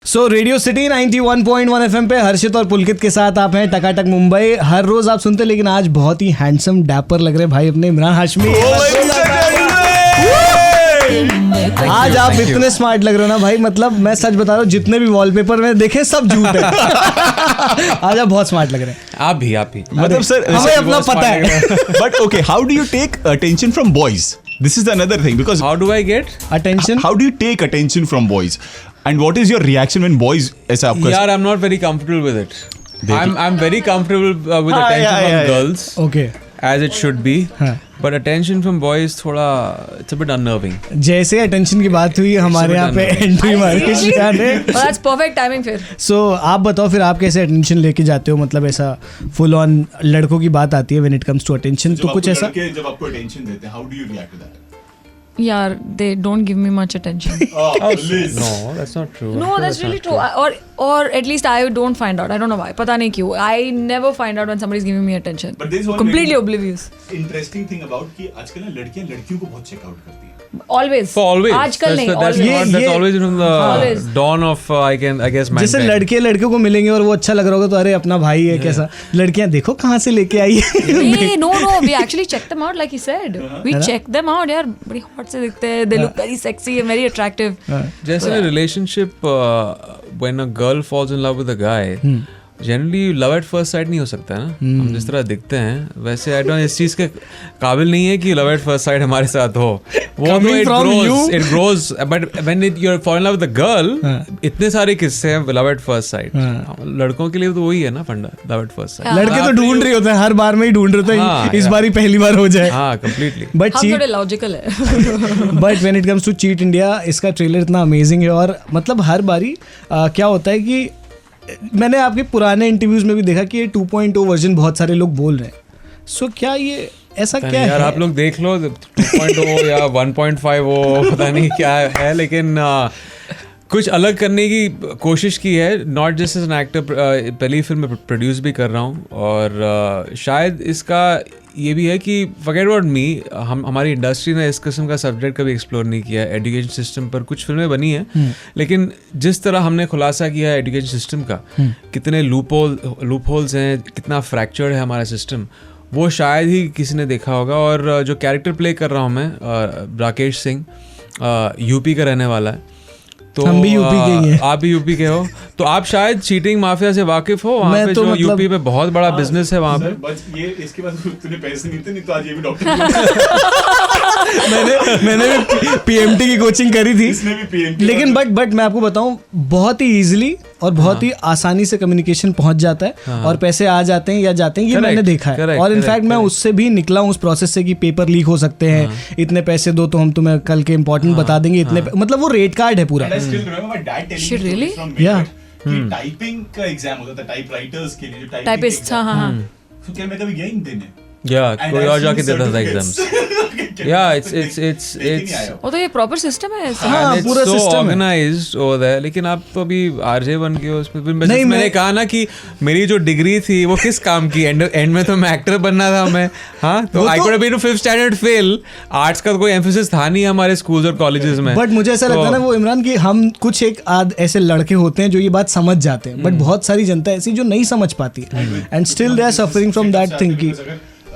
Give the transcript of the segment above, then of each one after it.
सो radio city 91.1 FM पे हर्षित और पुलकित के साथ आप हैं टकाटक मुंबई। हर रोज आप सुनते, लेकिन आज बहुत ही हैंडसम डैपर लग रहे भाई अपने इमरान हाशमी। आज आप इतने स्मार्ट लग रहे हो ना भाई, मतलब मैं सच बता रहा हूँ, जितने भी वॉलपेपर में देखे सब झूठ है। आज आप बहुत स्मार्ट लग रहे हैं। आप भी मतलब सर हमें अपना पता है। But okay, how do you take attention from boys? This is another thing, because How do I get? Attention? how do you take attention from boys? And what is your reaction when boys ऐसा आपका Yeah, I'm not very comfortable with it. देखिए। I'm very comfortable with attention from girls Okay. as it should be. हाँ। But attention from boys थोड़ा it's a bit unnerving. जैसे attention की बात हुई हमारे यहाँ पे एंट्री मार के शिया ने। That's perfect timing फिर। सो आप बताओ फिर आप कैसे अटेंशन लेके जाते हो, मतलब ऐसा फुल ऑन लड़कों की बात आती है when it comes to attention, तो कुछ ऐसा? जब आपको attention देते हैं, how do you react to that? Yeah, they don't give me much attention. Please. No, that's not true. No, that's really true. Or at least I don't find out. I don't know why. पता नहीं क्यों. I never find out when somebody is giving me attention. But there is one Completely very oblivious. Interesting thing about कि आजकल ना लड़कियां लड़कियों को बहुत चेक आउट करती हैं. Always. For always. आजकल नहीं. That's Always. that's always from the Always. dawn of I guess जैसे mankind. लड़के लड़कियों को मिलेंगे और वो अच्छा लग रहा होगा तो अरे अपना भाई है कैसा, लड़कियां देखो कहाँ से लेके आई है। Hey, no. We actually check them out, like he said. We check them out. यार बड़ी hot से दिखते हैं. They look very sexy and very attractive. जैसे a relationship when a girl falls in love with a guy, generally love at first sight नहीं हो सकता है ना। हम जिस तरह दिखते हैं वैसे आई डोंट इस चीज के काबिल नहीं है कि लव एट फर्स्ट साइट हमारे साथ हो। वो तो it grows but when you fall in love with the girl, इतने सारे किस्से हैं लव एट फर्स्ट साइट। लड़कों के लिए तो वही है ना फंडा, लव एट फर्स्ट साइट। लड़के तो ढूंढ रहे होते हैं, हर बार में ही ढूंढ रहे होते हैं इस बार ही पहली बार हो जाए। हाँ कंप्लीटली। बट हम थोड़े लॉजिकल है। But when it comes to cheat India, इसका ट्रेलर इतना अमेजिंग है और मतलब हर बारी क्या होता है कि मैंने आपके पुराने इंटरव्यूज में भी देखा कि ये 2.0 वर्जन बहुत सारे लोग बोल रहे हैं। सो क्या ये ऐसा क्या यार है? आप लोग देख लो 2.0 या 1.5 पता नहीं क्या है, लेकिन कुछ अलग करने की कोशिश की है। Not just as an actor, पहली फिल्म में प्रोड्यूस भी कर रहा हूँ और शायद इसका ये भी है कि फॉरगेट अबाउट मी, हमारी इंडस्ट्री ने इस किस्म का सब्जेक्ट कभी एक्सप्लोर नहीं किया है। एजुकेशन सिस्टम पर कुछ फिल्में बनी हैं, लेकिन जिस तरह हमने खुलासा किया है एजुकेशन सिस्टम का, कितने लूप होल्स हैं, कितना फ्रैक्चर्ड है हमारा सिस्टम, वो शायद ही किसी ने देखा होगा। और जो कैरेक्टर प्ले कर रहा हूँ मैं, राकेश सिंह, यूपी का रहने वाला है। तो हम भी यूपी के ही हैं। आप भी यूपी के हो, तो आप शायद चीटिंग माफिया से वाकिफ हो। वहाँ पे तो जो मतलब यूपी पे बहुत बड़ा बिजनेस है वहाँ पे। बस ये इसके पास तूने पैसे नहीं थे, नहीं तो आज ये भी डॉक्टर। मैंने भी पीएमटी की कोचिंग करी थी, इसने भी PMT लेकिन बट मैं आपको बताऊं बहुत ही इजीली और बहुत ही आसानी से कम्युनिकेशन पहुंच जाता है और पैसे आ जाते हैं या जाते हैं, ये मैंने देखा है। और इनफैक्ट मैं उससे भी निकला हूँ उस प्रोसेस से कि पेपर लीक हो सकते हैं, इतने पैसे दो तो हम तुम्हें कल के इंपॉर्टेंट बता देंगे, इतने मतलब वो रेट कार्ड है पूरा। still remember my dad telling Shit, me really? from Yeah. कि टाइपिंग का एग्जाम होता था टाइपराइटर्स के लिए, जो Typist, हाँ। तो क्या मैं कभी गया ही देने? या And कोई I've और seen जाके देता था certificates. एग्जाम्स। या इट्स वो तो ये प्रॉपर सिस्टम है। हाँ, पूरा so system है। organized over there। लेकिन आप तो अभी आरजे बन गए हो उसमें। नहीं, मैंने कहा ना कि मेरी जो डिग्री थी वो किस काम की, एंड में तो मैं एक्टर बनना था मैं। हाँ, तो I could have been 5th standard fail. Arts का तो कोई एम्फेसिस था नहीं हमारे स्कूल्स और कॉलेजेस में। बट मुझे ऐसा लगता है ना वो इमरान कि हम कुछ एक आध ऐसे लड़के होते हैं जो ये बात समझ जाते हैं, बट बहुत सारी जनता ऐसी जो नहीं समझ पाती है and still they are suffering from that thing कि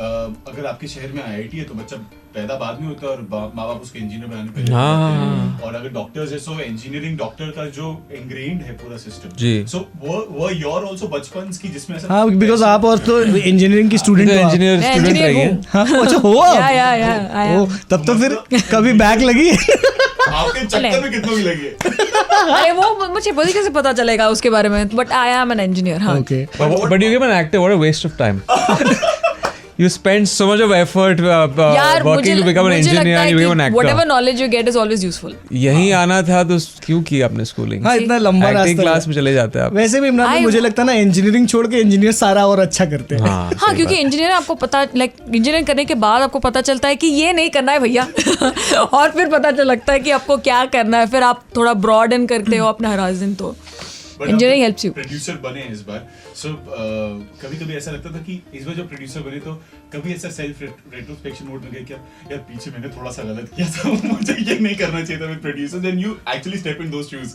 अगर आपके शहर में IIT है तो बच्चा पैदा बाद में होता है और माँ बाप उसको इंजीनियर बनाने पे हाँ। और अगर डॉक्टर्स है सो इंजीनियरिंग डॉक्टर का जो इंग्रेन्ड है पूरा सिस्टम जी। सो वो योर आल्सो बचपन की जिसमें ऐसा हाँ, बिकॉज आप और तो इंजीनियरिंग की स्टूडेंट हो। इंजीनियर स्टूडेंट रही है। हाँ, अच्छा हो आप? या ओ, तब तो फिर कभी बैक लगी? आपके चक्कर में कितनों की लगी है? अरे वो मुझे बड़ी कैसे पता चलेगा उसके बारे में, but I am an engineer. हाँ, okay But you become an actor, what a waste of time. You spend so much of effort यार working to become an engineer and you become an actor. whatever knowledge you get is always useful. यहीं आना था तो क्यों की आपने schooling? हाँ, इतना लंबा एक्टिंग रास्ता क्लास में चले जाते हैं आप। वैसे भी इमरान भाई, मुझे लगता है ना इंजीनियरिंग छोड़ के इंजीनियर सारा और अच्छा करते हैं। हाँ, क्योंकि इंजीनियर आपको पता, लाइक इंजीनियरिंग करने के बाद आपको पता चलता है कि ये नहीं करना है भैया। और फिर पता चल लगता है कि आपको क्या करना है, फिर आप थोड़ा ब्रॉडन करते हो अपना हराजन। तो इंजीनियरिंग हेल्प्स यू। प्रोड्यूसर बने इस बार, सो कभी-कभी ऐसा लगता था कि इस बार जब प्रोड्यूसर बने तो कभी ऐसा सेल्फ रेट्रोस्पेक्शन मोड में गए क्या यार पीछे मैंने थोड़ा सा गलत किया था, मुझे ये नहीं करना चाहिए था with producer, then you actually step in those shoes.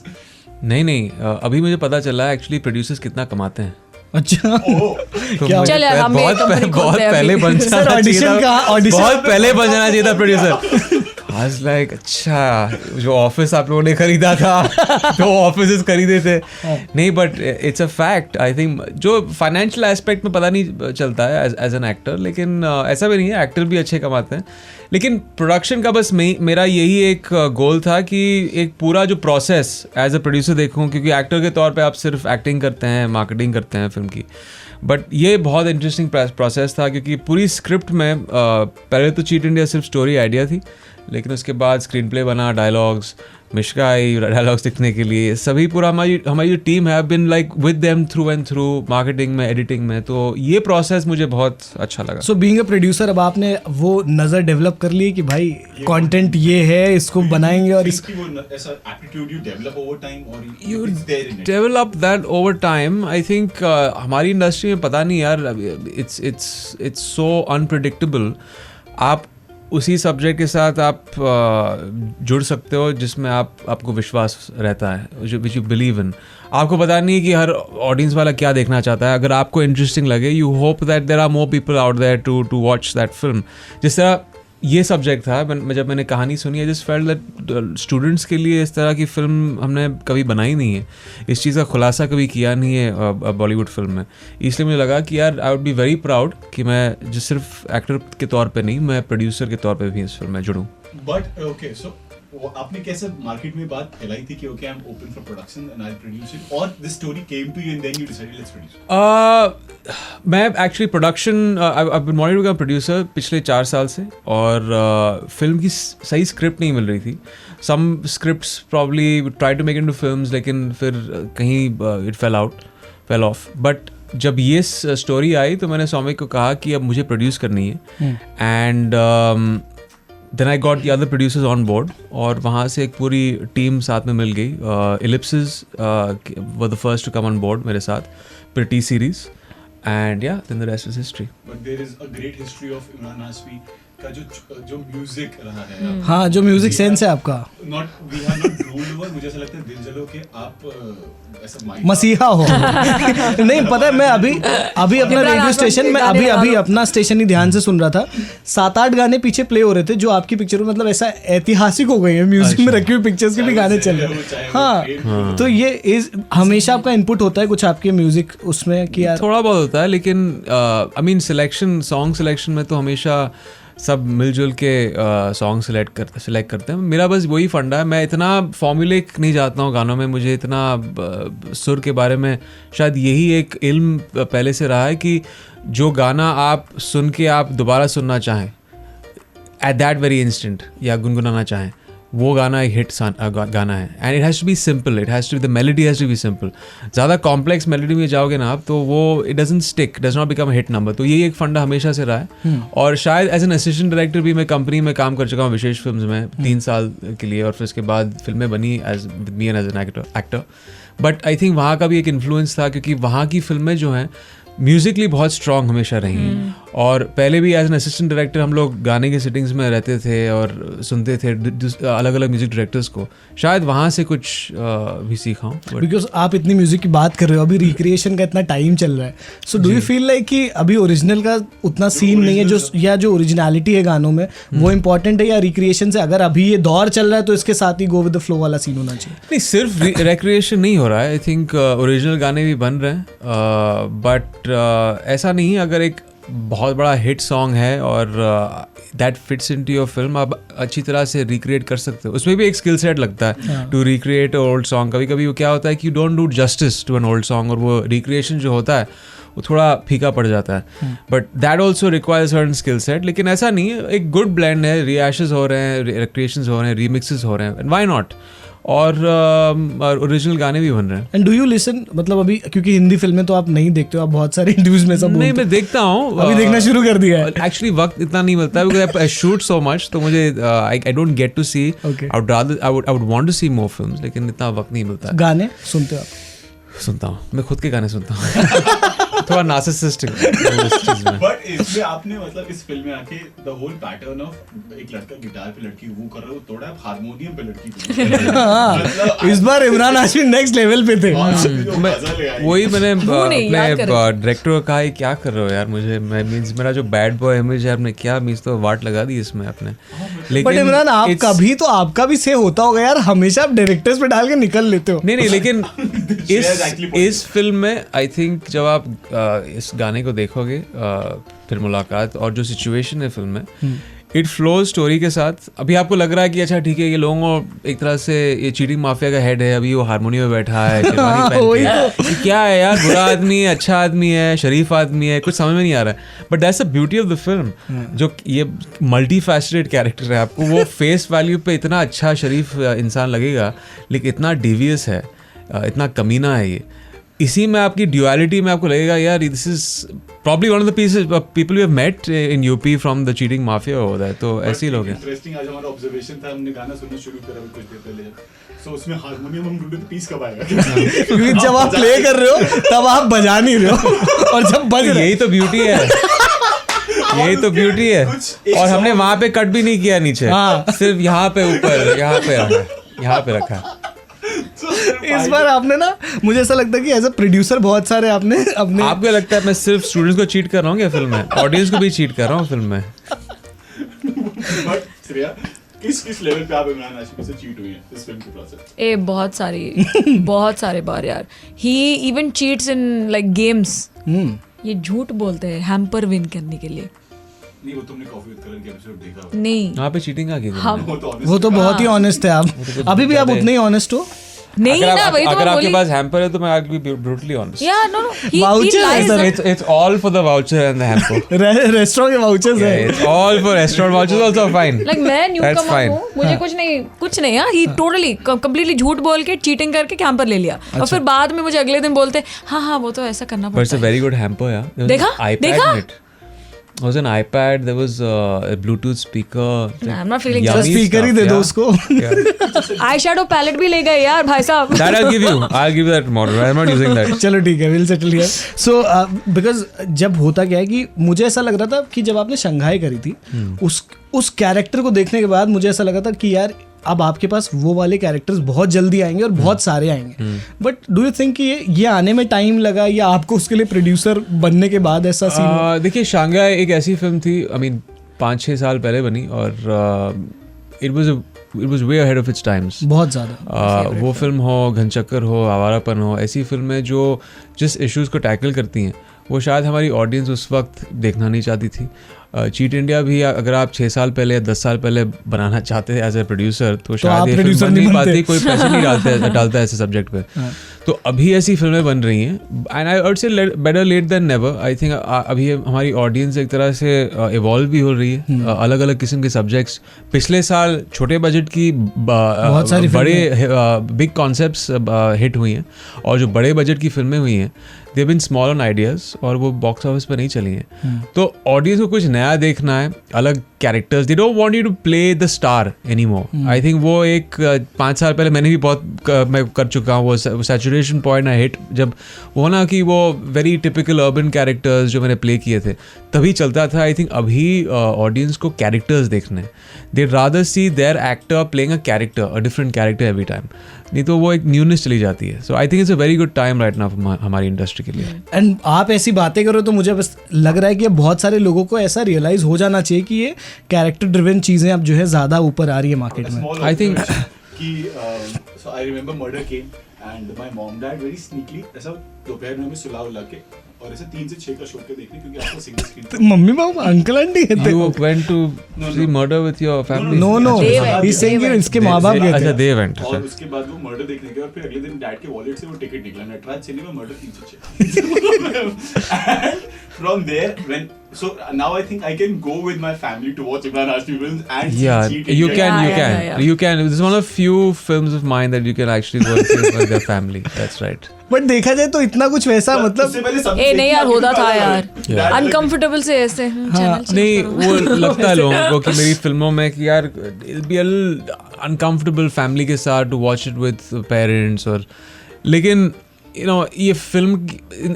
नहीं अभी मुझे पता चला एक्चुअली प्रोड्यूसर्स कितना कमाते हैं। अच्छा क्या चल यार, हम एक कंपनी खोलते हैं पहले अभी। बन जाना चाहिए था, ऑडिशन बहुत पहले बन जाना चाहिए था प्रोड्यूसर। I was like, अच्छा जो ऑफिस आप लोगों ने खरीदा था जो ऑफिस खरीदे थे नहीं, but it's a fact. I think जो फाइनेंशियल एस्पेक्ट में पता नहीं चलता है एज एन एक्टर, लेकिन ऐसा भी नहीं है, एक्टर भी अच्छे कमाते हैं। लेकिन प्रोडक्शन का बस मेरा यही एक गोल था कि एक पूरा जो प्रोसेस एज अ प्रोड्यूसर देखूं, क्योंकि एक्टर के तौर पे आप सिर्फ एक्टिंग करते हैं, मार्केटिंग करते हैं फिल्म की, बट ये बहुत इंटरेस्टिंग प्रोसेस था क्योंकि पूरी स्क्रिप्ट में पहले तो चीट इंडिया सिर्फ स्टोरी आइडिया थी, लेकिन उसके बाद स्क्रीन प्ले बना, डायलॉग्स, मिश्का आई डायलॉग्स लिखने के लिए, सभी पूरा हमारी जो टीम है been like with them through and through, marketing में, एडिटिंग में, तो ये प्रोसेस मुझे बहुत अच्छा लगा। सो बीइंग अ प्रोड्यूसर अब आपने वो नज़र डेवलप कर ली कि भाई कंटेंट ये है, इसको बनाएंगे और इसकी वो ऐसा aptitude you develop over time और you develop that over time. I think हमारी इंडस्ट्री में पता नहीं यार, it's so unpredictable. आप उसी सब्जेक्ट के साथ आप जुड़ सकते हो जिसमें आपको विश्वास रहता है, विच यू बिलीव इन। आपको पता नहीं कि हर ऑडियंस वाला क्या देखना चाहता है। अगर आपको इंटरेस्टिंग लगे, you hope that there are more people out there to watch that film. जिस तरह ये सब्जेक्ट था, जब मैंने कहानी सुनी, I just felt that students के लिए इस तरह की फिल्म हमने कभी बनाई नहीं है, इस चीज़ का खुलासा कभी किया नहीं है बॉलीवुड फिल्म में। इसलिए मुझे लगा कि यार I would be very proud कि मैं जो सिर्फ एक्टर के तौर पे नहीं, मैं प्रोड्यूसर के तौर पे भी इस फिल्म में जुड़ूँ। बट ओके, सो आपने कैसे मार्केट में बात फैलाई थी कि okay I am open for production and I will produce it, और this story came to you and then you decided let's produce? मैं actually production I been wanting to become producer पिछले 4 साल से, और फिल्म की सही script नहीं मिल रही थी। Some scripts probably try to make into films, लेकिन फिर कहीं इट फेल ऑफ। बट जब ये स्टोरी आई तो मैंने सौमिक को कहा कि अब मुझे प्रोड्यूस करनी है, and then I got the other producers on board, और वहाँ से एक पूरी टीम साथ में मिल गई। Ellipsis were the first to come on board मेरे साथ, फिर टी सीरीज, एंड या then the rest is history. But there is a great history of Emraan Hashmi का जो म्यूजिक रहा है। हाँ, जो म्यूजिक सेंस है आपका, we have not ruled over. मुझे ऐसा लगता है दिल जलो के आप ऐसा मसीहा हो। नहीं पता है, मैं अभी अपना रेडियो स्टेशन में अभी अपना स्टेशन ही ध्यान से सुन रहा था, 7-8 गाने पीछे प्ले हो रहे थे जो आपकी पिक्चर में, मतलब ऐसा ऐतिहासिक हो गई है, म्यूजिक में रखी हुई पिक्चर्स के भी गाने चल रहे हैं। हाँ, तो ये हमेशा आपका इनपुट होता है कुछ आपके म्यूजिक उसमें कि यार? थोड़ा बहुत होता है, लेकिन I mean selection, song selection में तो हमेशा सब मिलजुल के सॉन्ग सेलेक्ट करते हैं। मेरा बस वही फंडा है, मैं इतना फॉर्मूलिक नहीं जाता हूँ गानों में, मुझे इतना सुर के बारे में शायद यही एक इल्म पहले से रहा है कि जो गाना आप सुन के आप दोबारा सुनना चाहें एट दैट वेरी इंस्टेंट, या गुनगुनाना चाहें, वो गाना एक हिट गाना है। And it has to be simple, it has to be, the melody has to be simple. ज़्यादा कॉम्प्लेक्स मेलोडी में जाओगे ना आप, तो वो it doesn't stick, does not become hit number. तो यही एक फंडा हमेशा से रहा है। और शायद एज एन असिस्टेंट डायरेक्टर भी मैं कंपनी में काम कर चुका हूँ, विशेष फिल्म्स में 3 साल के लिए, और फिर उसके बाद फिल्में बनी as with me and as an actor. But I think वहाँ का भी एक इन्फ्लुएंस था, क्योंकि वहाँ की फिल्में जो हैं म्यूजिकली बहुत स्ट्रॉन्ग हमेशा रही हैं। और पहले भी एज एन असिस्टेंट डायरेक्टर हम लोग गाने के सिटिंग्स में रहते थे और सुनते थे अलग अलग म्यूजिक डायरेक्टर्स को, शायद वहाँ से कुछ भी सीखा हूँ। बिकॉज आप इतनी म्यूजिक की बात कर रहे हो, अभी रिक्रिएशन का इतना टाइम चल रहा है, so do you feel like कि अभी ओरिजिनल का उतना सीन नहीं है, जो ओरिजिनलिटी है गानों में वो इम्पोर्टेंट है, या रिक्रिएशन से अगर अभी ये दौर चल रहा है तो इसके साथ ही गो विद द फ्लो वाला सीन होना चाहिए? नहीं, सिर्फ रिक्रिएशन नहीं हो रहा है, आई थिंक ओरिजिनल गाने भी बन रहे हैं, बट ऐसा नहीं है। अगर एक बहुत बड़ा हिट सॉन्ग है और that fits into your film, आप अच्छी तरह से रिक्रिएट कर सकते हो। उसमें भी एक स्किल सेट लगता है टू रिक्रिएट ओल्ड सॉन्ग। कभी कभी वो क्या होता है कि you don't do justice to an old song, और वो रिक्रिएशन जो होता है वो थोड़ा फीका पड़ जाता है, but that also requires certain skill set. लेकिन ऐसा नहीं है, एक गुड ब्लेंड है, रिएशेस हो रहे हैं, रिक्रिएशंस हो रहे हैं, रीमिक्सेस हो रहे हैं, एंड व्हाई नॉट, और ओरिजिनल गाने भी बन रहे हैं। एंड डू यू लिसन, मतलब अभी क्योंकि हिंदी फिल्में तो आप नहीं देखते हो, आप बहुत सारे इंटरव्यूज में सब नहीं, मैं देखता हूँ, अभी देखना शुरू कर दिया है। एक्चुअली वक्त इतना नहीं मिलता है, because I shoot so much, तो मुझे I don't get to see, I would want to see more films, लेकिन इतना वक्त नहीं मिलता है। गाने सुनते हो आप? सुनता हूँ, मैं खुद के गाने सुनता हूँ। थोड़ा नार्सिसिस्टिक उस चीज में। बट इसमें आपने मतलब इस फिल्म में आके द होल पैटर्न ऑफ एक लड़का गिटार पे लड़की वो कर रहा है, वो तोड़ा आप हारमोनियम पे लड़की को। इस बार इमरान हाशमी नेक्स्ट लेवल पे थे। वही मैंने अपने डायरेक्टर को कहा क्या कर रहे हो यार, मुझे मींस मेरा जो बैड बॉय इमेज है आपने क्या मींस तो वाट लगा दी इसमें आपने। बट इमरान आपका भी तो आपका भी से होता होगा यार, हमेशा आप डायरेक्टर्स पे डाल के निकल लेते हो। नहीं लेकिन इस फिल्म में आई थिंक जब आप इस गाने को देखोगे फिर मुलाकात और जो सिचुएशन है फिल्म में, इट फ्लो स्टोरी के साथ। अभी आपको लग रहा है कि अच्छा ठीक है ये लोगों को एक तरह से ये चीटिंग माफिया का हेड है, अभी वो हारमोनियम में बैठा है शेरवानी पहन के, क्या है यार, बुरा आदमी है, अच्छा आदमी है, शरीफ आदमी है, कुछ समझ में नहीं आ रहा है। But that's the beauty of the film, जो ये मल्टी फैसेटेड कैरेक्टर है, आपको वो फेस वैल्यू पे इतना अच्छा शरीफ इंसान लगेगा लेकिन इतना डिवियस है, इतना कमीना है ये। इसी में आपकी ड्यूअलिटी में आपको लगेगा यार this is probably one of the people we have met in UP from the cheating mafia होता है, तो ऐसे ही लोग हैं। इंटरेस्टिंग आज हमारा ऑब्जर्वेशन था, हमने गाना सुनना शुरू करा कुछ देर पहले, सो उसमें हारमोनियम हम ढूंढे तो पीस कब आएगा, क्योंकि जब आप प्ले कर रहे हो तब आप बजा नहीं रहे हो और जब बज रहे, यही तो ब्यूटी है, यही तो ब्यूटी है। और हमने वहां पे कट भी नहीं किया नीचे, सिर्फ यहाँ पे ऊपर यहाँ पे रखा। इस बार आपने ना, मुझे ऐसा लगता है कि एज अ प्रोड्यूसर बहुत सारे आपने अपने, आपको लगता है मैं सिर्फ स्टूडेंट्स को चीट कर रहा हूँ क्या फिल्म में, ऑडियंस को भी चीट कर रहा हूँ फिल्म में। बट श्रेया किस लेवल पे आप इमरान हाशमी से चीट हुई हैं इस फिल्म के प्रोसेस? ए बहुत सारे बार यार। He even cheats in like games. ये झूठ बोलते हैं हैम्पर विन करने के लिए। नहीं वो तुमने कॉफी विद करण के एपिसोड देखा होगा। नहीं वहाँ पे चीटिंग आ गई। वो तो बहुत ही ऑनेस्ट है आप, अभी भी आप उतने ही ऑनेस्ट हो। नहीं ना, वही तो अगर मैं आपके बोली। पास हैम्पर है तो मैं I be brutally honest. Yeah, no. Voucher is the- It's all for the voucher and the hamper. Restaurant के वाउचर्स Yeah, है। it's all for restaurant vouchers also fine. Like मैं न्यू That's कमर fine. हूँ, मुझे कुछ नहीं यार। ही totally completely झूठ बोल के चीटिंग करके कैंपर ले लिया और फिर बाद में मुझे अगले दिन बोलते हाँ वो तो ऐसा करना But it's पड़ता a है। very good hamper, yeah. There was देखा? an iPad देखा? in it. There was an iPad. There was a Bluetooth speaker. Nah, I'm not feeling yummy speaker he stuff, दे दो yeah. उसको। Yeah. Eye shadow palette भी ले गए यार भाई साहब। That I'll give you. I'll give you that model. I'm not using that. चलो ठीक है, will settle here. So because जब होता क्या है कि मुझे ऐसा लग रहा था कि जब आपने शंघाई करी थी, उस कैरेक्टर को देखने के बाद मुझे ऐसा लगा था कि यार अब आपके पास वो वाले कैरेक्टर्स बहुत जल्दी आएंगे और बहुत सारे आएंगे। बट डू यू थिंक कि ये आने में टाइम लगा या आपको उसके लिए प्रोड्यूसर बनने के बाद ऐसा सीन? देखिए शांघाई एक ऐसी फिल्म थी, आई मीन 5-6 साल पहले बनी और it was way ahead of its times. बहुत ज़्यादा वो फिल्म हो, घनचक्कर हो, आवारापन हो, ऐसी फिल्में जो जिस इश्यूज़ को टैकल करती हैं वो शायद हमारी ऑडियंस उस वक्त देखना नहीं चाहती थी। चीट इंडिया भी अगर आप 6 साल पहले या 10 साल पहले बनाना चाहते थे एज ए प्रोड्यूसर तो शायद ये फिल्म बन नहीं पाती, कोई पैसे नहीं डालता ऐसे सब्जेक्ट पे। तो अभी ऐसी फिल्में बन रही हैं and I would say better late than never. I think अभी हमारी ऑडियंस एक तरह से इवॉल्व भी हो रही है, अलग अलग किस्म के सब्जेक्ट्स। पिछले साल छोटे बजट की बहुत सारी बड़े बिग कॉन्सेप्ट्स हिट हुई हैं और जो बड़े बजट की फिल्में हुई हैं they been small on ideas और वो बॉक्स ऑफिस पर नहीं चली हैं। तो ऑडियंस को कुछ नया देखना है, अलग characters, they don't want you to play the star any more. I think वो एक 5 साल पहले मैंने भी बहुत मैं कर चुका हूँ, वो सैचुरेशन पॉइंट आई हिट जब वो ना कि वो वेरी टिपिकल अर्बन कैरेक्टर्स जो मैंने प्ले किए थे तभी चलता था। आई थिंक अभी ऑडियंस को कैरेक्टर्स देखने, they rather see their actor playing a character, a different character every time, नहीं तो वो एक न्यूनेस चली जाती है। So I think it's a very good time right now हमारी इंडस्ट्री के लिए। एंड आप ऐसी बातें करो तो मुझे बस लग रहा है कि बहुत सारे लोगों को ऐसा रियलाइज हो जाना चाहिए कि ये कैरेक्टर ड्रिवन चीजें अब जो है ज्यादा ऊपर आ रही है मार्केट में। आई थिंक कि so I remember Murder came and my mom dad very sneakily ऐसा दोपहर में हमें सुला उला के और ऐसे 3 से 6 का शो के देखने क्योंकि आपको सिंगल स्क्रीन मम्मी पापा अंकल आंटी कहते you went to see murder with your family? No he saying कि इसके माँ बाप गए अच्छा थे। they went. और उसके बाद वो मर्डर देखने गए और फिर अगले दिन डैड के वॉलेट से वो टिकट निकला Natraj cinema murder 306 and from there when so now I think I can go with my family to watch Imran Hashmi films and see Yeah, Cheat you India. can. You can. This is one of few films of mine that you can actually go and see with your family. That's right. But देखा जाए तो इतना कुछ वैसा उससे मतलब पहले सब ए नहीं यार होता था यार, Dad अनकंफर्टेबल से ऐसे चैनल नहीं वो लगता है लोगों को कि मेरी फिल्मों में कि यार it'll be a little uncomfortable family के साथ to watch it with parents और लेकिन यू नो ये फिल्म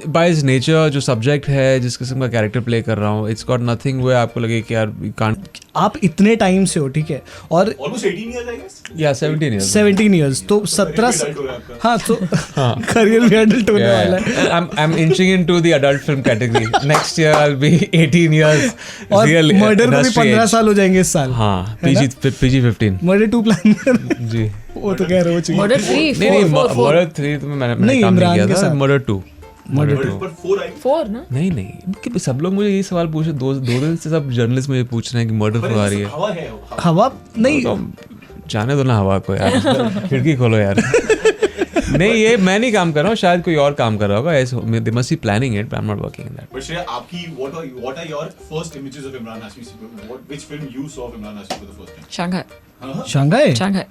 बाय इट्स नेचर जो सब्जेक्ट है, जिस किस्म का कैरेक्टर प्ले कर रहा हूँ, इट्स गॉट नथिंग हुए आपको लगे कि यार कांट। आप इतने टाइम से हो, ठीक है, और ऑलमोस्ट 18 इयर्स आई गेस, या 17 years 17 ईयर्स, तो 17 हाँ, तो करियर भी एडल्ट होने वाला है। I'm inching into the adult film category. Next year I'll be 18 years. और real मर्डर को भी industry 15 age. साल हो जाएंगे इस साल। हाँ, PG-15 मर्डर 2 प्लान जी। वो तो कह रहे हो चाहिए। Murder 3, नहीं 4, 4, मर्डर 3 तो मैंने नहीं, काम नहीं इमरान किया के था। साथ। मर्डर 2 पर 4 आई 4 ना? नहीं कि सब लोग मुझे ये सवाल पूछ रहे, दो दिन से सब जर्नलिस्ट मुझे पूछ रहे हैं कि मर्डर 4 आ रही है। हवा है हवा नहीं, तो जाने दो ना हवा को यार, खिड़की खोलो यार। नहीं ये मैं नहीं काम कर रहा हूँ, शायद कोई और काम कर रहा होगा, ऐसे they must be planning it, but I am not working in that. But Shreya, आपकी what are your first images of Imran Hashmi? Which film you saw of Imran Hashmi for the first time? Shanghai. Shanghai.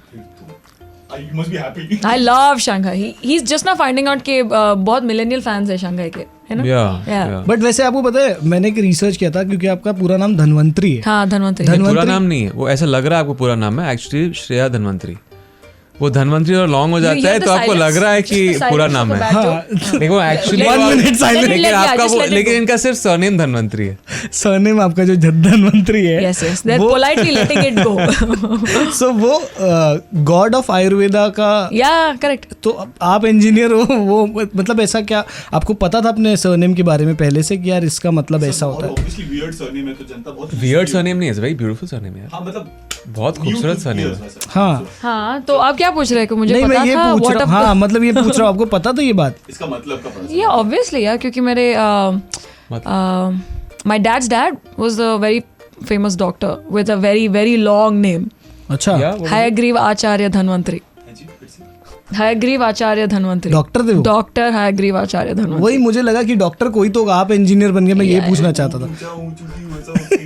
You must be happy. I love Shanghai. He's just now finding out कि बहुत millennial fans है Shanghai के, है ना? Yeah. But वैसे आपको पता है, मैंने एक रिसर्च किया था, क्योंकि आपका पूरा नाम धनवंतरी है। हाँ, धनवंतरी। पूरा नाम नहीं है वो, ऐसा लग रहा है आपको पूरा नाम है, एक्चुअली श्रेया धनवंतरी। वो धनवंतरी और लॉन्ग हो जाता है तो आपको लग रहा है कि पूरा नाम है। देखो एक्चुअली लेकिन आपका वो, लेकिन इनका सिर्फ सरनेम धनवंतरी है। सरनेम आपका जो धनवंतरी है, Yes, they're politely letting it go. सो वो गॉड ऑफ आयुर्वेदा का। Yeah, correct. तो आप इंजीनियर हो, वो मतलब ऐसा क्या आपको पता था अपने सरनेम के बारे में पहले से कि यार इसका मतलब ऐसा होता है? Obviously weird surname है तो जनता बहुत वियर्ड सरनेम नहीं है, वेरी ब्यूटीफुल सरनेम है। हाँ मतलब बहुत खूबसूरत सरनेम है। हाँ हाँ, तो आप क्या पूछ रहे हैं कि मुझे नहीं, मैं पता ये था पूछ what रहा up- हूँ। हाँ मतलब ये पूछ रहा हूँ, आपको पता था ये बात? इसका मतलब का पता Yeah, obviously, yeah, क्योंकि मेरे my dad's dad was a very famous doctor with a very very long name. अच्छा, Yeah, what is it? Hayagriva आचार्य धनवंतरी। है जी, फिर से हयग्रीव आचार्य धनवंतरी। डॉक्टर थे वो? डॉक्टर हयग्रीव आचार्य धनवंतरी। वही मुझे लगा कि डॉक्टर कोई तो, आप इंजीनियर बन गए, मैं ये पूछना चाहता था। ऊंचा ऊंची वैसा होती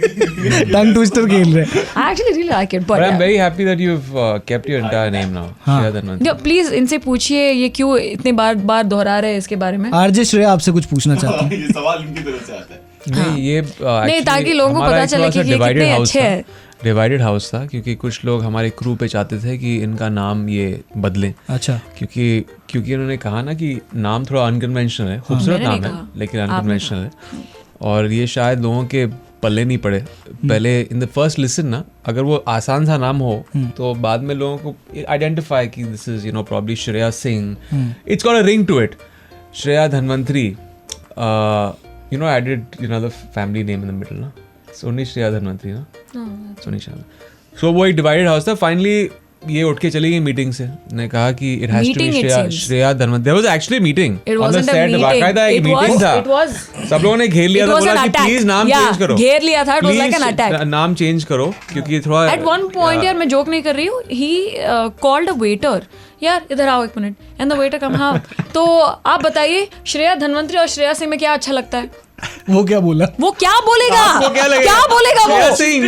टंग ट्विस्टर खेल रहे। I actually really like it, but But I'm yeah. very happy that you've kept your entire name now. Shreya Dhanwantari. Yeah, please इनसे पूछिए ये क्यों इतने बार दोहरा रहे हैं इसके बारे में। आरजे श्रेया आपसे कुछ पूछना चाहती हूँ। ये सवाल इनकी तरफ से आता है। नहीं ये नहीं, actually ताकि लोगों को हमारा पता एक चले थोड़ा कि सा ये divided कितने house अच्छे था। हैं। डिवाइडेड हाउस था क्योंकि कुछ लोग हमारे क्रू पे चाहते थे कि इनका नाम ये बदलें, अच्छा, क्योंकि उन्होंने कहा ना कि नाम थोड़ा अनकन्वेंशनल है, खूबसूरत मैंने नाम नहीं है कहा, लेकिन आपने अनकन्वेंशनल है, और ये शायद लोगों के पल्ले नहीं पड़े। पहले इन द फर्स्ट लिसन ना, अगर वो आसान सा नाम हो तो बाद में लोगों को आइडेंटिफाई कि this is probably Shreya Singh, it's got a ring to it. Shreya Dhanvantari, I did the family name in the middle ना, सोनी श्रेया धनवंतरी ना, सोनी श्रेया। सो वो एक डिवाइडेड हाउस था। फाइनली ये उठ के चली गई मीटिंग से, ने कहा कि it has to be Shreya Dhanvantari. There was actually meeting on the set, बाकायदा एक मीटिंग था, सब लोगों ने घेर लिया था, बोला कि प्लीज नाम चेंज करो, घेर लिया था, it was like an attack, नाम चेंज करो क्योंकि थोड़ा एट वन पॉइंट, यार मैं जोक नहीं कर रही हूँ, ही कॉल्ड अ वेटर, यार इधर आओ एक मिनट, एंड द वेटर कम। हाँ तो आप बताइए श्रेया धनवंतरी और श्रेया सिंह में क्या अच्छा लगता है? वो क्या बोला? वो क्या बोलेगा? आपको क्या लगेगा? क्या बोलेगा वो? श्रेया सिंह,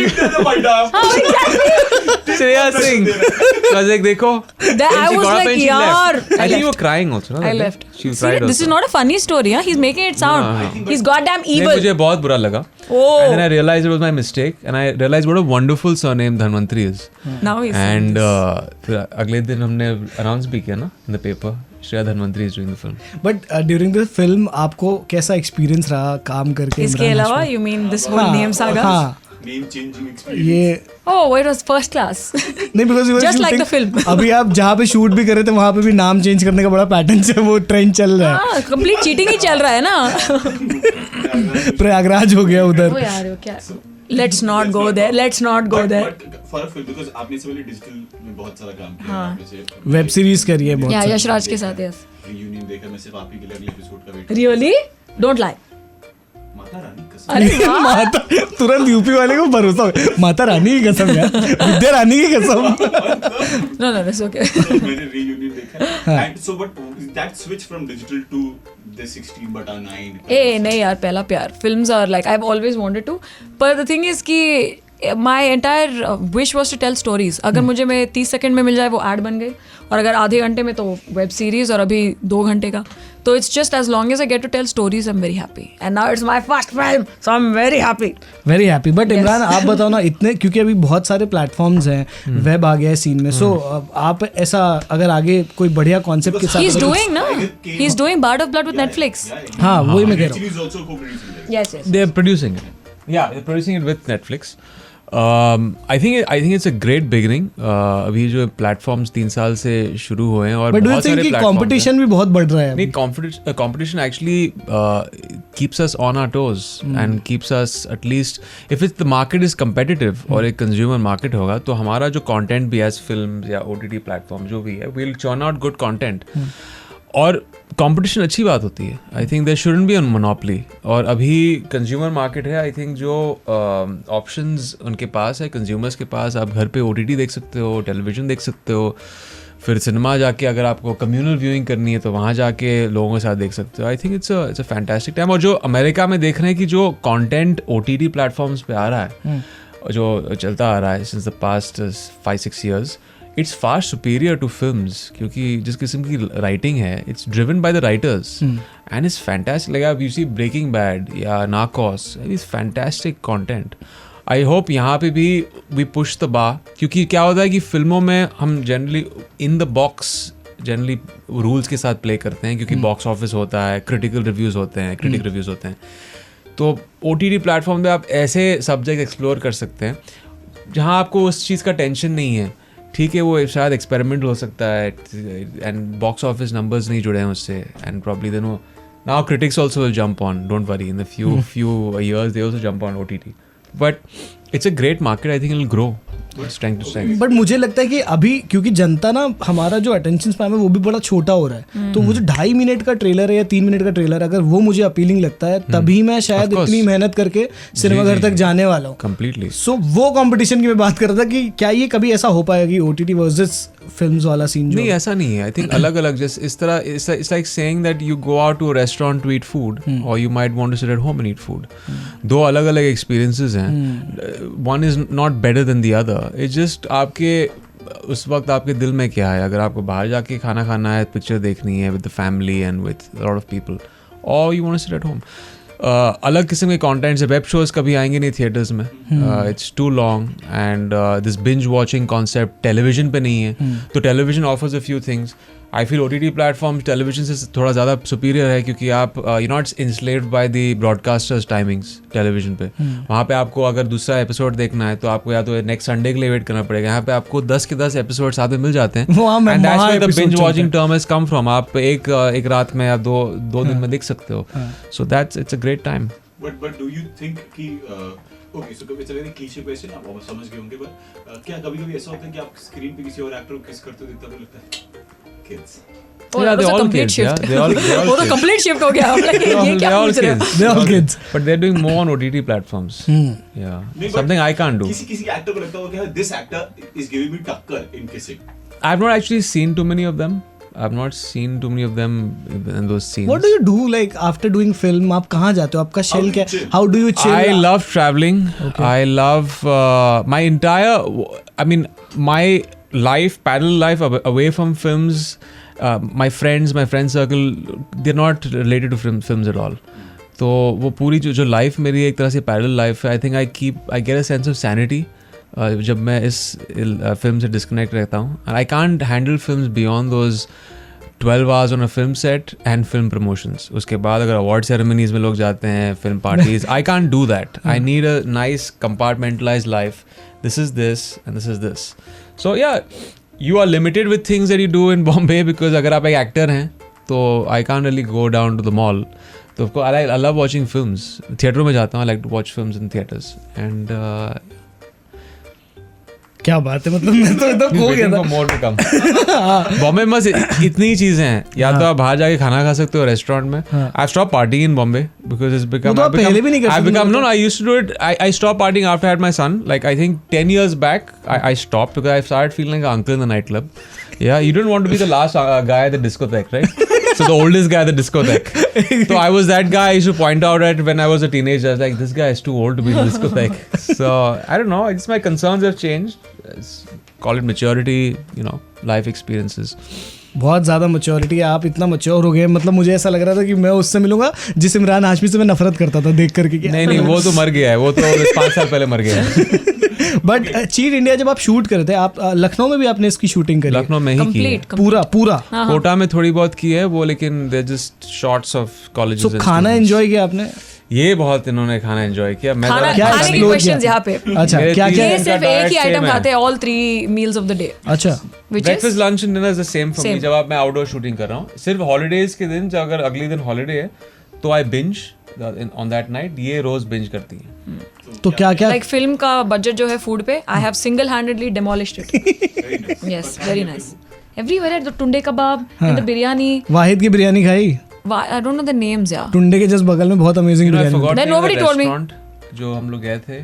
हाँ exactly. श्रेया सिंह प्रोजेक्ट देखो। I was like, यार, I think you were crying also, no? I left. She See, cried this is also. not a funny story, yeah? He's making it sound. He's goddamn नहीं, evil. मुझे बहुत बुरा लगा। Oh. And then I realized it was my mistake, and I realized what a wonderful surname Dhanvantari is. Now he's And फिर अगले दिन हमने announce भी किया ना in the paper, Shreya Dhanvantari is doing the film. But during the film आपको कैसा experience रहा काम करके? इसके इमरान अलावा Hashmi? you mean this whole name saga? हाँ, नेम चेंजिंग एक्सपीरियंस। ये Oh, it was first class. नहीं, because Just like the film. अभी आप जहाँ पे शूट भी करे थे वहाँ पे भी नाम चेंज करने का बड़ा पैटर्न से वो ट्रेंड चल रहा है। हाँ, complete cheating ही चल रहा है ना। प्रयागराज हो गया उधर। ओ यार, वो क्या? Let's not go there. Let's not go there. For film, because आपने इससे पहले डिजिटल में बहुत सारा काम किया है, हाँ। आपने से वेब सीरीज करी है बहुत या सारी। यशराज के साथ, yes. रियूनियन देखा, मैं सिर्फ आप ही के लिए अगले एपिसोड का wait. Really? Don't lie. Mata Rani कसम। अरे वाह। माता, तुरंत यूपी वाले को भरोसा हो गया। माता रानी की कसम यार, विद्या रानी की कसम। No, that's okay. मैंने रियूनियन देखा, and so but that switch from digital to the 16/9। ए नहीं यार, पहला प्यार. Films are like I've always wanted to, but the thing is कि my entire wish was to tell stories. अगर मुझे मैं 30 सेकंड में मिल जाए वो ऐड बन गई, और अगर आधे घंटे में तो वेब सीरीज, और अभी 2 घंटे का. तो it's just as long as I get to tell stories I am very happy. And now it's my first film, so I am very happy. But Imran, आप बताओ ना, इतने, क्योंकि अभी बहुत सारे प्लेटफॉर्म्स हैं, वेब आ गया है सीन में, सो आप ऐसा अगर आगे कोई बढ़िया कॉन्सेप्ट के साथ, He's doing ना, he's doing Bard of Blood with Netflix. हाँ, वही मैं कह रहा हूँ. Is also co-producing it. Yes. They're producing it. Yeah, they're producing it with Netflix. I think it's a great beginning. अभी जो प्लेटफॉर्म्स 3 साल से शुरू हुए हैं, और But do you think कि competition भी बहुत बढ़ रहा है? नहीं, competition actually keeps us on our toes and keeps us, at least if it's the market is competitive और एक consumer market होगा, तो हमारा जो content भी as films या OTT platform जो भी है, we'll churn out good content. और कंपटीशन अच्छी बात होती है. I think there shouldn't be a monopoly. और अभी कंज्यूमर मार्केट है, आई थिंक जो ऑप्शंस उनके पास है, कंज्यूमर्स के पास, आप घर पे OTT देख सकते हो, टेलीविज़न देख सकते हो, फिर सिनेमा जाके अगर आपको कम्युनल व्यूइंग करनी है तो वहाँ जाके लोगों के साथ देख सकते हो. आई think it's a fantastic time. और जो अमेरिका में देख रहे हैं कि जो कंटेंट OTT प्लेटफॉर्म्स पे आ रहा है, जो चलता आ रहा है since the past 5-6 years, it's far superior to films. क्योंकि जिस किस्म की राइटिंग है, it's driven by the writers and it's fantastic. Like आप यू सी ब्रेकिंग बैड या Narcos, it's fantastic content. I hope यहाँ पे भी वी पुश द बार. क्योंकि क्या होता है कि फिल्मों में हम generally in the box generally rules के साथ प्ले करते हैं, क्योंकि बॉक्स ऑफिस होता है, क्रिटिकल रिव्यूज़ होते हैं, क्रिटिक रिव्यूज़ होते हैं. तो OTT प्लेटफॉर्म पे आप ऐसे सब्जेक्ट एक्सप्लोर कर सकते हैं जहाँ आपको उस चीज़ का टेंशन नहीं है. ठीक है, वो शायद एक्सपेरिमेंट हो सकता है एंड बॉक्स ऑफिस नंबर्स नहीं जुड़े हैं उससे, एंड प्रॉब्ली देन वो now critics also will jump on, don't worry, in the few years they also jump on OTT. But it's a great market. I think it'll grow strength to strength. But मुझे लगता है कि अभी क्योंकि जनता ना, हमारा जो अटेंशन स्पैन है वो भी बड़ा छोटा हो रहा है, तो वो जो 2.5 मिनट का ट्रेलर है या 3 मिनट का ट्रेलर, अगर वो मुझे अपीलिंग लगता है, तभी मैं शायद इतनी मेहनत करके सिनेमा घर तक जाने वाला हूँ. Completely. सो वो कंपटीशन की मैं बात कर रहा था कि क्या ये कभी ऐसा हो पाएगा कि OTT वर्सेस फिल्म्स वाला सीन? नहीं, ऐसा नहीं है. आई थिंक अलग अलग, जैसे इस तरह, it's like saying that you go out to a restaurant to eat food, और you might want to sit at home and eat food. 2 अलग अलग एक्सपीरियंसेस हैं. One is not better than the other. It's just आपके उस वक्त आपके दिल में क्या है. अगर आपको बाहर जाके खाना खाना है, पिक्चर देखनी है with the family and with lot of people, और you want to sit at home. अलग किस्म के कंटेंट्स है. वेब शोज़ कभी आएंगे नहीं थिएटर्स में, it's too long, and this binge watching concept television पे नहीं है. तो television offers a few things. I feel OTT platform television से थोड़ा ज़्यादा सुपीरियर है, क्योंकि आप you not enslaved by the broadcasters timings. Television पे वहाँ पे आपको अगर दूसरा एपिसोड देखना है तो आपको या तो नेक्स्ट संडे के लिए वेट करना पड़ेगा. यहाँ पे आपको 10 के 10 एपिसोड साथ में मिल जाते हैं. And that's where the binge watching term has come from. आप एक रात में या दो दिन में देख सकते हो. So that's it's a great time. But do you think कि okay, so it's a very cliche question, आप समझ गए होंगे, but क्या कभी ऐसा होता है कि आप स्क्रीन पे किसी और एक्टर को किस करते हो देखते हो, लगता है kids? Oh, Yeah, that was they're a all complete kids. shift. Yeah, they're all वो तो complete shift हो गया. I'm like, ये क्या पूछ रहे हो? They're all kids. But they're doing more on OTT platforms. Yeah, नहीं, something I can't do. किसी एक्टर को लगता होगा कि this actor is giving me टक्कर in kissing. I've not actually seen too many of them. I've not seen too many of them in those scenes. What do you do like after doing film? आप कहाँ जाते हो? आपका shell क्या? How do you chill? I love traveling. Okay. I love my entire. I mean, my life, parallel life away from films. My friends circle, they're not related to films at all. तो वो पूरी जो life मेरी एक तरह से parallel life है. I think I get a sense of sanity जब मैं इस फिल्म से डिस्कनेक्ट रहता हूँ. And I can't handle films beyond those 12 hours on a film set and film promotions. उसके बाद अगर award ceremonies में लोग जाते हैं, film parties, I can't do that. I need a nice compartmentalized life. This is this and this is this. So yeah, you are limited with things that you do in Bombay because अगर आप एक actor हैं तो I can't really go down to the mall. तो of course I love watching films. Theatre में जाता हूँ. I like to watch films in theatres. And क्या बात है, मतलब मैं तो एकदम खो गया था. More to come. बॉम्बे में बस इतनी चीजें हैं. या तो आप बाहर जाके खाना खा सकते हो रेस्टोरेंट में. I stop partying in Bombay because it's become I used to do it. I stop partying after I had my son. Like I think 10 years back I stopped because I started feeling like an uncle in the nightclub. Yeah, you don't want to be the last guy at the discotheque, right? So the oldest guy at the discotheque. So I was that guy I used to point out at when I was a teenager. I was like, this guy is too old to be in the discotheque. So I don't know. It's my concerns have changed. Call it maturity, life experiences. बहुत ज़्यादा maturity है, आप इतना mature हो गए, मतलब मुझे ऐसा लग रहा था कि मैं उससे मिलूंगा जिस इमरान हाशमी से मैं नफरत करता था देख करके। नहीं वो तो मर गया है, वो तो 5 साल पहले मर गया है। बट चीट इंडिया जब आप शूट करते हैं, आप लखनऊ में भी आपने इसकी शूटिंग करी? लखनऊ में ही की है। पूरा कोटा में थोड़ी बहुत की है वो, लेकिन they just shorts of colleges. तो खाना एंजॉय किया आपने? ये बहुत इन्होंने खाना एंजॉय किया। मैं खाने के क्वेश्चंस यहाँ पे। अच्छा, क्या ये सिर्फ एक ही आइटम खाते हैं all 3 meals of the day। अच्छा, breakfast lunch and dinner is the same for me. जब मैं आउटडोर शूटिंग कर रहा हूँ, सिर्फ हॉलीडेज के दिन, जब अगर अगले दिन हॉलीडे है तो I binge on that night. ये रोज बिंज करती हैं। तो क्या लाइक फिल्म का बजट जो है फूड पे, I have single handedly demolished it. Yes, very nice. Everywhere at the Tunday kebab and the biryani. Wahid की बिरयानी खाई? I don't know the names, yeah. Tunday के जस्ट बगल में बहुत amazing biryani. Then nobody told me. जो हम लोग गए थे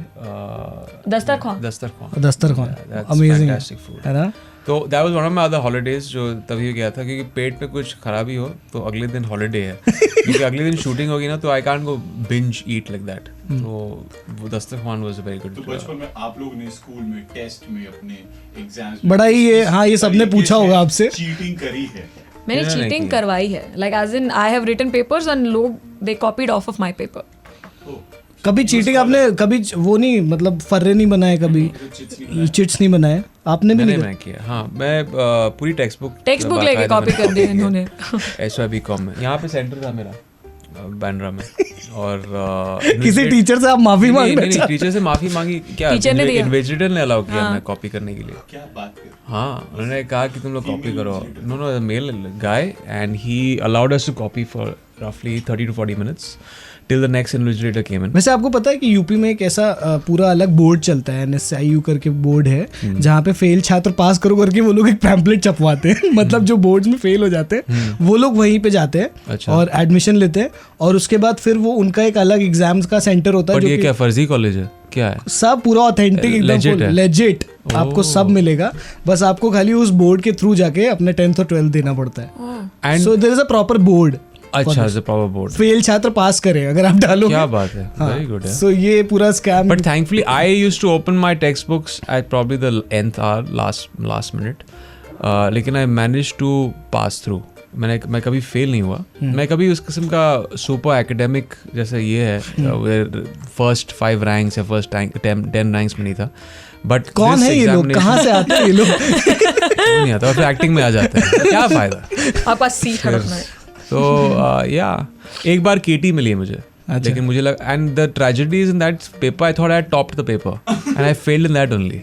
दस्तरखान अमेजिंग है ना। तो that was one of my other holidays जो तभी गया था, क्योंकि पेट में कुछ खराबी हो तो अगले दिन हॉलीडे है, क्योंकि अगले दिन शूटिंग होगी ना, तो I can't go binge eat like that. तो वो दस्तरखान वाज वेरी गुड। तो बचपन में आप लोग ने स्कूल में टेस्ट में अपने एग्जाम्स बड़ा ही ये सबने पूछा होगा आपसे, चीटिंग करी है? मैंने चीटिंग करवाई है, like as in I have written papers and लोग they copied off off my paper. कभी चीटिंग आपने कभी वो नहीं, मतलब फर्रे नहीं बनाए, कभी चिट्स नहीं बनाए आपने? भी नहीं किया। हाँ, मैं पूरी टेक्स्ट बुक लेके कॉपी कर दी इन्होंने। SYBCom में यहाँ पे सेंटर था मेरा, बांद्रा में। और किसी टीचर से आप माफी मांग रहे? नहीं, टीचर से माफी मांगी क्या? टीचर ने दिया, इन्विजिलेटर ने अलाउ किया मैं कॉपी करने के लिए। क्या बात कर? हाँ, उन्होंने कहा कि तुम लोग कॉपी करो। No male guy and he allowed us to copy for रफली 30 to 40 minutes till the next invigilator came in. वैसे आपको पता है कि यूपी में एक ऐसा पूरा अलग बोर्ड चलता है, NSIU करके बोर्ड है, जहाँ पे फेल छात्र पास करो करके वो लोग एक पैम्पलेट छपवाते हैं। मतलब जो बोर्ड्स में फेल हो जाते हैं वो लोग वहीं पे जाते हैं। अच्छा। और एडमिशन लेते हैं, और उसके बाद फिर वो उनका एक अलग एग्जाम्स का सेंटर होता है। जो ये क्या फर्जी कॉलेज है क्या है? सब पूरा ऑथेंटिक एकदम लेजिट आपको सब मिलेगा, बस आपको खाली उस बोर्ड के थ्रू जाके अपने 10th और 12th देना पड़ता है। So there is a proper board. अच्छा, is a proper board. Fail छात्र पास करे अगर आप डालोगे। क्या बात है, वेरी गुड है। सो ये पूरा scam. But thankfully I used to open my text books at probably the nth hour, last minute, लेकिन I manage to pass through. मैं कभी फेल नहीं हुआ। मैं कभी उस किस्म का सुपर एकेडमिक जैसे ये है फर्स्ट 5 रैंक्स या फर्स्ट 10 रैंक्स में नहीं था। बट कौन है ये लोग, कहाँ से आते हैं ये लोग? नहीं आता, फिर एक्टिंग में आ जाते हैं, क्या फायदा? आपके पास सीट हड़पना है। तो या एक बार केटी मिली है मुझे। अच्छा। लेकिन मुझे लगा, and the tragedy is in that paper, I thought I topped the paper and I failed in that only.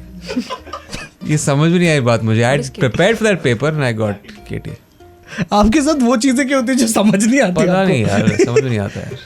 ये समझ में नहीं आई बात मुझे। I prepared for that paper and I got KT. आपके साथ वो चीजें क्या होती है जो समझ नहीं आती? पता नहीं यार, समझ में नहीं आता है।